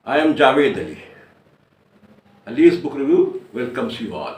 I am Javed Ali. Ali's Book Review welcomes you all.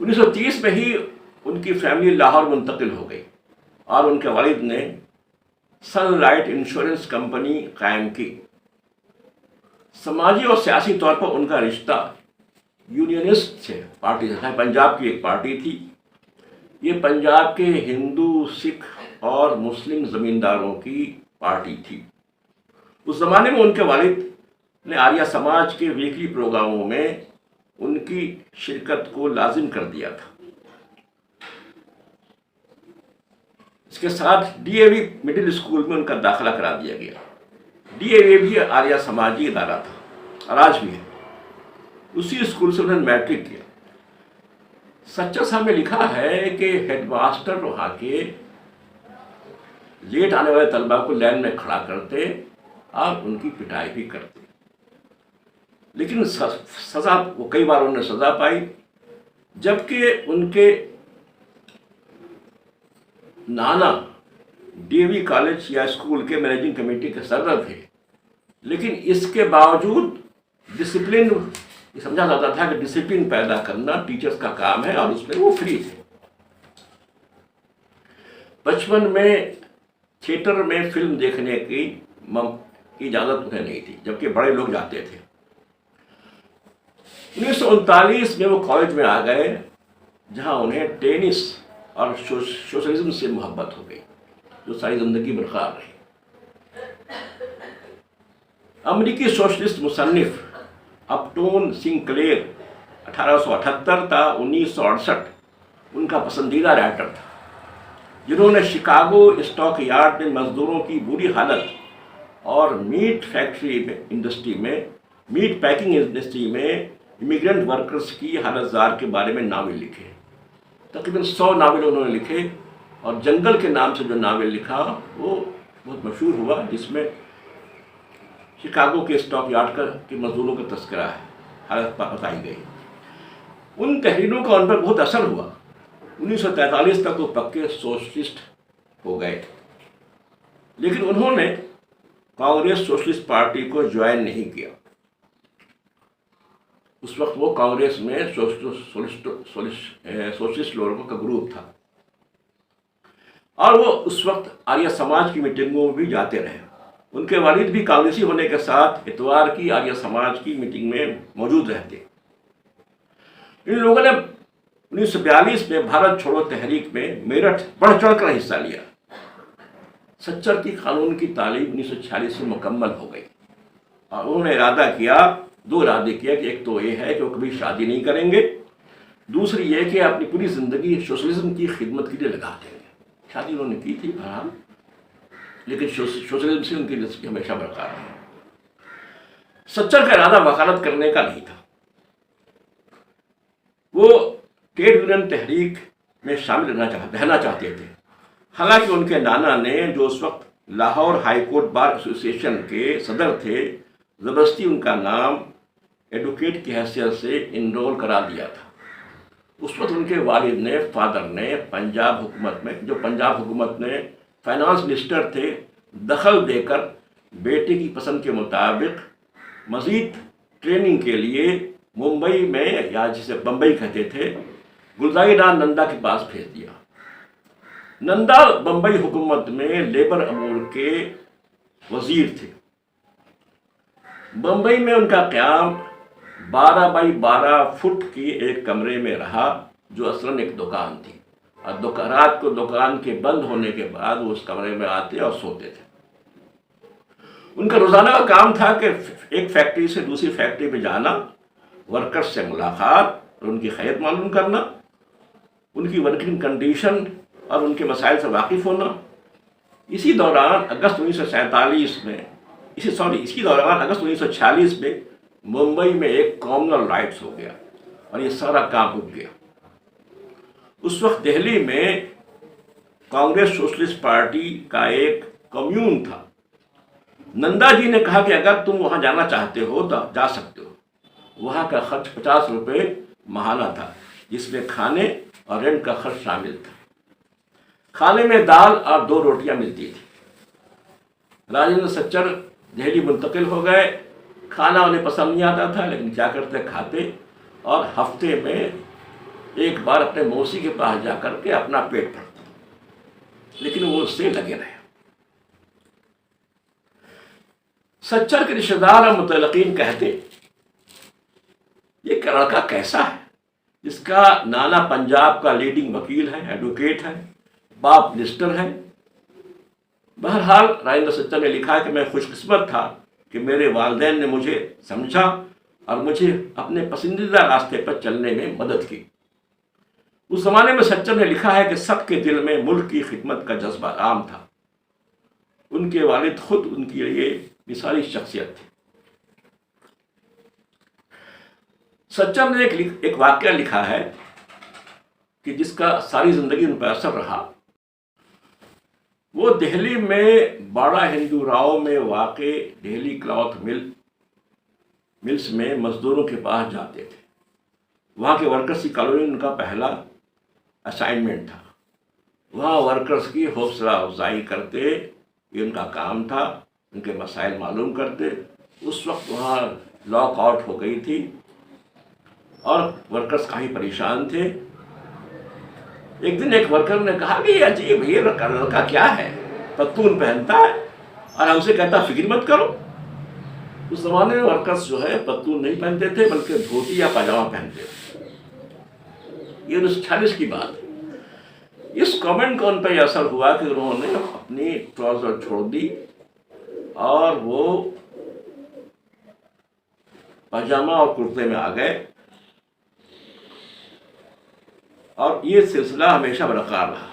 1930 میں ہی ان کی family Lahore منتقل ہو گئی اور ان کے والد نے سن لائٹ انشورنس کمپنی قائم کی۔ سماجی اور سیاسی طور پر ان کا رشتہ یونینسٹ سے پارٹی سے، پنجاب کی ایک پارٹی تھی، یہ پنجاب کے ہندو، سکھ اور مسلم زمینداروں کی پارٹی تھی۔ اس زمانے میں ان کے والد نے آریہ سماج کے ویکلی پروگراموں میں ان کی شرکت کو لازم کر دیا تھا۔ اس کے ساتھ D A V middle school میں ان کا داخلہ کرا دیا گیا۔ ڈی اے وی بھی آریہ سماجی ادارہ تھا اور آج بھی ہے۔ اسی اسکول سے انہوں نے میٹرک کیا۔ سچر صاحب نے لکھا ہے کہ ہیڈ ماسٹر وہاں کے لیٹ آنے والے طلباء کو لائن میں کھڑا کرتے اور ان کی پٹائی بھی کرتے، لیکن سزا وہ کئی بار انہوں نے سزا پائی، جبکہ ان کے نانا ڈی وی کالج یا اسکول کے مینیجنگ کمیٹی کے صدر تھے، لیکن اس کے باوجود ڈسپلن یہ سمجھا جاتا تھا کہ ڈسپلن پیدا کرنا ٹیچرز کا کام ہے، اور اس میں وہ فری تھے۔ بچپن میں تھیٹر میں فلم دیکھنے کی اجازت انہیں نہیں تھی، جبکہ بڑے لوگ جاتے تھے۔ 1939 میں وہ کالج میں آ گئے، جہاں انہیں ٹینس اور سوشلزم سے محبت ہو گئی، جو ساری زندگی برقرار رہی۔ امریکی سوشلسٹ مصنف اپٹون سنکلیر 1878 تا 1968 ان کا پسندیدہ رائٹر تھا، جنہوں نے شکاگو اسٹاک یارڈ میں مزدوروں کی بری حالت اور میٹ پیکنگ انڈسٹری میں امیگرنٹ ورکرز کی حالت زار کے بارے میں ناول لکھے۔ تقریباً 100 ناول انہوں نے لکھے، اور جنگل کے نام سے جو ناول لکھا وہ بہت مشہور ہوا، جس میں شکاگو کے اسٹاک یارڈ کے مزدوروں کا تذکرہ ہے، حالت بتائی گئی۔ ان تحریروں کا ان پر بہت اثر ہوا۔ 1943 تک وہ پکے سوشلسٹ ہو گئے، لیکن انہوں نے کانگریس سوشلسٹ پارٹی کو جوائن نہیں کیا۔ اس وقت وہ کانگریس میں سوشلسٹ لوگوں کا گروپ تھا، اور وہ اس وقت آریہ سماج کی میٹنگوں میں بھی جاتے رہے۔ ان کے والد بھی کانگریسی ہونے کے ساتھ اتوار کی آریہ سماج کی میٹنگ میں موجود رہتے۔ ان لوگوں نے 1942 میں بھارت چھوڑو تحریک میں میرٹھ بڑھ چڑھ کر حصہ لیا۔ سچر کی قانون کی تعلیم 1946 میں مکمل ہو گئی، اور انہوں نے دو ارادے کیا کہ ایک تو یہ ہے کہ وہ کبھی شادی نہیں کریں گے، دوسری یہ کہ اپنی پوری زندگی سوشلزم کی خدمت کے لیے لگا دیں گے۔ شادی انہوں نے کی تھی بہرحال، لیکن سوشلزم سے ان کی دلچسپی ہمیشہ برقرار رہی۔ سچر کا ارادہ وکالت کرنے کا نہیں تھا، وہ ٹریڈ یونین تحریک میں شامل رہنا چاہتے تھے۔ حالانکہ ان کے نانا نے، جو اس وقت لاہور ہائی کورٹ بار ایسوسی ایشن کے صدر تھے، زبردستی ان کا نام ایڈوکیٹ کی حیثیت سے انرول کرا دیا تھا۔ اس وقت ان کے والد نے، فادر نے پنجاب حکومت نے فائنانس منسٹر تھے، دخل دے کر بیٹے کی پسند کے مطابق مزید ٹریننگ کے لیے ممبئی میں، یا جسے بمبئی کہتے تھے، گلزائی رام نندا کے پاس بھیج دیا۔ نندا بمبئی حکومت میں لیبر امور کے وزیر تھے۔ بمبئی میں ان کا قیام 12 بائی 12 فٹ کی ایک کمرے میں رہا، جو اصلاً ایک دکان تھی، اور رات کو دکان کے بند ہونے کے بعد وہ اس کمرے میں آتے اور سوتے تھے۔ ان کا روزانہ کا کام تھا کہ ایک فیکٹری سے دوسری فیکٹری میں جانا، ورکرز سے ملاقات اور ان کی خیریت معلوم کرنا، ان کی ورکنگ کنڈیشن اور ان کے مسائل سے واقف ہونا۔ اسی دوران اگست 1946 میں ممبئی میں ایک کامنل رائٹس ہو گیا، اور یہ سارا کام رک گیا۔ اس وقت دہلی میں کانگریس سوشلسٹ پارٹی کا ایک کمیون تھا۔ نندا جی نے کہا کہ اگر تم وہاں جانا چاہتے ہو تو جا سکتے ہو۔ وہاں کا خرچ 50 روپے ماہانہ تھا، جس میں کھانے اور رینٹ کا خرچ شامل تھا۔ کھانے میں دال اور 2 روٹیاں ملتی تھی۔ راجندر سچر دہلی منتقل ہو گئے۔ کھانا انہیں پسند نہیں آتا تھا، لیکن کیا کرتے، کھاتے، اور ہفتے میں ایک بار اپنے موسی کے پاس جا کر کے اپنا پیٹ بھرتے، لیکن وہ اس سے لگے رہے۔ سچر کے رشتہ دار اور متعلقین کہتے یہ لڑکا کیسا ہے جس کا نانا پنجاب کا لیڈنگ وکیل ہے، ایڈوکیٹ ہے، باپ منسٹر ہے۔ بہرحال راجندر سچر نے لکھا ہے کہ میں خوش قسمت تھا کہ میرے والدین نے مجھے سمجھا اور مجھے اپنے پسندیدہ راستے پر چلنے میں مدد کی۔ اس زمانے میں سچر نے لکھا ہے کہ سب کے دل میں ملک کی خدمت کا جذبہ عام تھا۔ ان کے والد خود ان کے لیے مثالی شخصیت تھی۔ سچر نے ایک واقعہ لکھا ہے کہ جس کا ساری زندگی ان پر اثر رہا۔ وہ دہلی میں باڑا ہندو راؤ میں واقع دہلی کلاتھ ملز میں مزدوروں کے پاس جاتے تھے۔ وہاں کے ورکرز کی کالونی ان کا پہلا اسائنمنٹ تھا۔ وہاں ورکرز کی حوصلہ افزائی کرتے، یہ ان کا کام تھا، ان کے مسائل معلوم کرتے۔ اس وقت وہاں لاک آؤٹ ہو گئی تھی اور ورکرز کافی پریشان تھے۔ ایک دن ایک ورکر نے کہا کہ یہ عجیب، یہ لڑکا کیا ہے، پتلون پہنتا ہے اور ہم سے کہتا فکر مت کرو۔ اس زمانے میں ورکرز جو ہے پتلون نہیں پہنتے تھے بلکہ دھوتی یا پاجامہ پہنتے تھے۔ یہ 1946 کی بات ہے۔ اس کامنٹ کا ان پہ یہ اثر ہوا کہ انہوں نے اپنی ٹراؤزر چھوڑ دی اور وہ پاجامہ اور کرتے میں آ گئے، اور یہ سلسلہ ہمیشہ برقرار رہا۔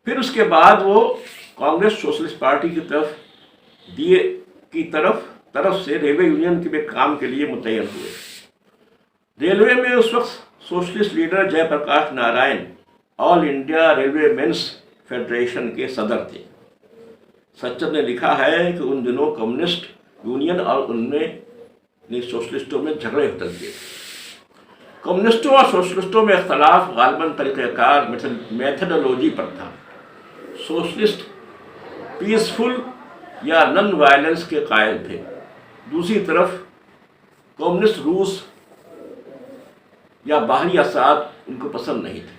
پھر اس کے بعد وہ کانگریس سوشلسٹ پارٹی کی طرف سے ریلوے یونین کے کام کے لیے متعین ہوئے۔ ریلوے میں اس وقت سوشلسٹ لیڈر جے پرکاش نارائن آل انڈیا ریلوے مینس فیڈریشن کے صدر تھے۔ سچر نے لکھا ہے کہ ان دنوں کمیونسٹ یونین اور ان میں سوشلسٹوں میں جھگڑے ہوتے تھے۔ کمیونسٹوں اور سوشلسٹوں میں اختلاف غالباً طریقہ کار میتھڈولوجی پر تھا۔ سوشلسٹ پیسفل یا نن وائلنس کے قائل تھے، دوسری طرف کمیونسٹ روس یا باہری اثرات ان کو پسند نہیں تھے۔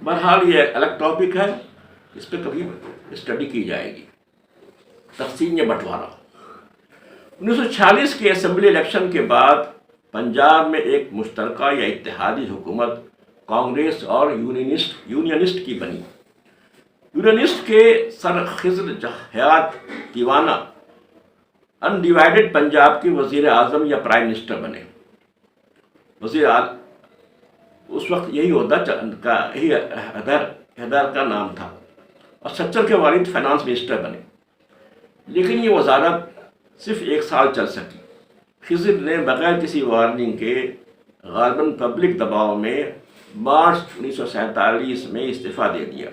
بہرحال یہ ایک الگ ٹاپک ہے، اس پہ کبھی اسٹڈی کی جائے گی۔ تقسیم یا بٹوارہ۔ 1946 کے اسمبلی الیکشن کے بعد پنجاب میں ایک مشترکہ یا اتحادی حکومت کانگریس اور یونینسٹ کی بنی۔ یونینسٹ کے سر خضر حیات دیوانہ ان ڈیوائیڈڈ پنجاب کے وزیر اعظم یا پرائم منسٹر بنے۔ اس وقت یہی حیدر کا نام تھا، اور سچر کے والد فائنانس منسٹر بنے، لیکن یہ وزارت صرف 1 سال چل سکی۔ خضر نے بغیر کسی وارننگ کے غالباً پبلک دباؤ میں مارچ 1947 میں استعفیٰ دے دیا۔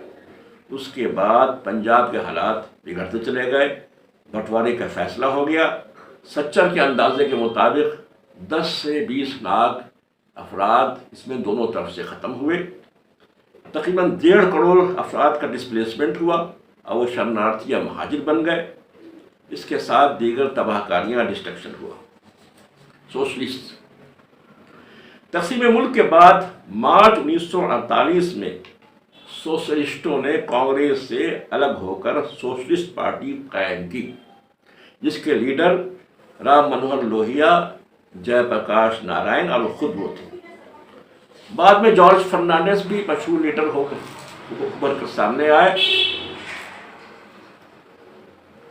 اس کے بعد پنجاب کے حالات بگڑتے چلے گئے، بٹوارے کا فیصلہ ہو گیا۔ سچر کے اندازے کے مطابق 10 سے 20 لاکھ افراد اس میں دونوں طرف سے ختم ہوئے۔ تقریباً 1.5 کروڑ افراد کا ڈسپلیسمنٹ ہوا اور وہ شرنارتھی یا مہاجر بن گئے۔ اس کے ساتھ دیگر تباہ کاریاں، ڈسٹرکشن ہوا۔ سوشلسٹ تقسیم ملک کے بعد مارچ 1948 میں سوشلسٹوں نے کانگریس سے الگ ہو کر سوشلسٹ پارٹی قائم کی، جس کے لیڈر رام منوہر لوہیا، جے پرکاش نارائن اور خود وہ تھے۔ بعد میں جارج فرنانڈس بھی مشہور لیڈر ہو کر ابھر کر سامنے آئے۔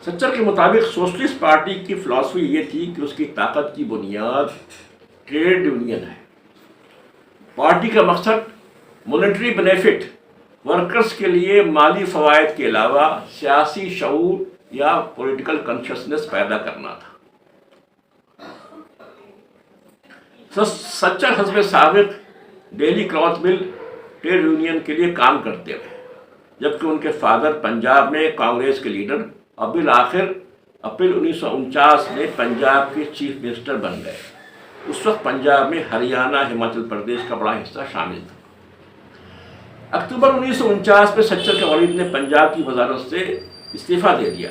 سچر کے مطابق سوشلسٹ پارٹی کی فلسفی یہ تھی کہ اس کی طاقت کی بنیاد ٹریڈ یونین ہے۔ پارٹی کا مقصد مونیٹری بینیفٹ، ورکرز کے لیے مالی فوائد کے علاوہ سیاسی شعور یا پولیٹیکل کانشسنس پیدا کرنا تھا۔ سچر حزب سابق دہلی کلاتھ مل ٹریڈ یونین کے لیے کام کرتے رہے، جبکہ ان کے فادر پنجاب میں کانگریس کے لیڈر اور بالآخر اپریل 1949 میں پنجاب کے چیف منسٹر بن گئے۔ اس وقت پنجاب میں ہریانہ، ہماچل پردیش کا بڑا حصہ شامل تھا۔ اکتوبر 1949 میں سچر کے والد نے پنجاب کی وزارت سے استعفیٰ دے دیا۔